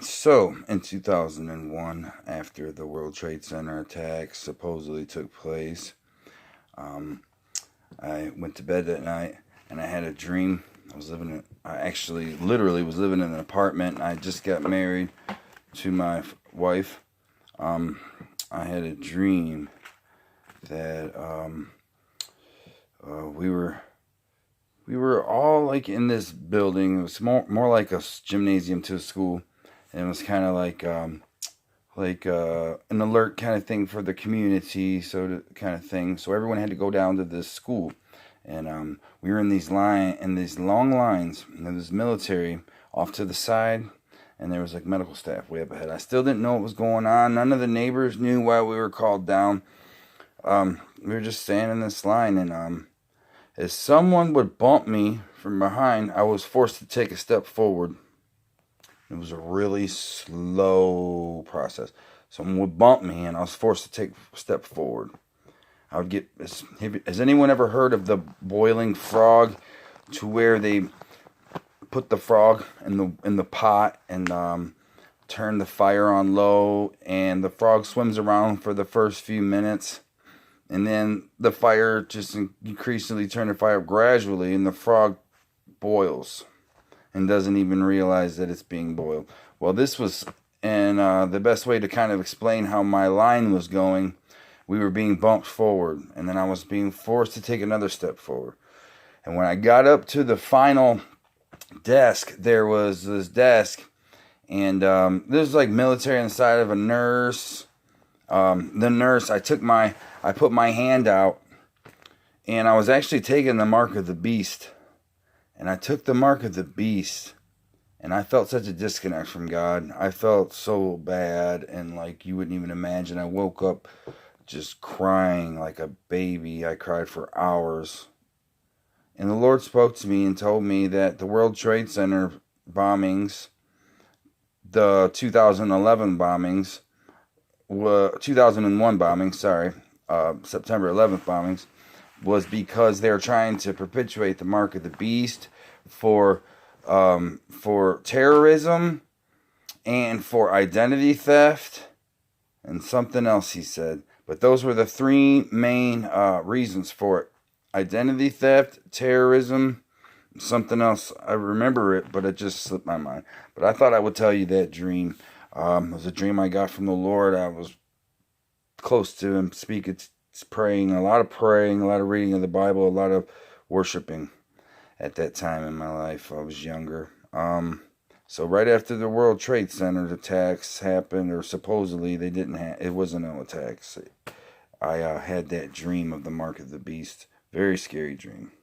So, in 2001, after the World Trade Center attack supposedly took place, um, I went to bed that night and I had a dream. I actually literally was living in an apartment. I just got married to my wife. Um, I had a dream that we were all like in this building. It was more like a gymnasium to a school, and it was kind of like an alert kind of thing for the community, kind of thing. So everyone had to go down to this school, and we were in these long lines, and there was military off to the side, and there was like medical staff way up ahead. I still didn't know what was going on. None of the neighbors knew why we were called down. We were just standing in this line, and as someone would bump me from behind, I was forced to take a step forward. It was a really slow process. Someone would bump me, and I was forced to take a step forward. I would get. Has anyone ever heard of the boiling frog, to where they put the frog in the pot and turn the fire on low, and the frog swims around for the first few minutes, and then the fire just increasingly turn the fire up gradually, and the frog boils and doesn't even realize that it's being boiled. Well, this was, and the best way to kind of explain how my line was going, we were being bumped forward, and then I was being forced to take another step forward. And when I got up to the final desk, there was this desk, and there's like military on the side of a nurse. The nurse, I put my hand out, and I was actually taking the mark of the beast. And I took the mark of the beast, and I felt such a disconnect from God. I felt so bad, and like you wouldn't even imagine. I woke up just crying like a baby. I cried for hours. And the Lord spoke to me and told me that the World Trade Center bombings, the 2011 bombings, 2001 bombings, September 11th bombings, was because they're trying to perpetuate the mark of the beast for terrorism and for identity theft and something else, he said. But those were the three main reasons for it: identity theft, terrorism, something else. I remember it, but it just slipped my mind. But I thought I would tell you that dream. It was a dream I got from the Lord. I was close to him, praying, a lot of reading of the Bible, a lot of worshiping at that time in my life. I was younger. So right after the World Trade Center attacks happened, or supposedly they didn't it wasn't no attacks. I had that dream of the mark of the beast. Very scary dream.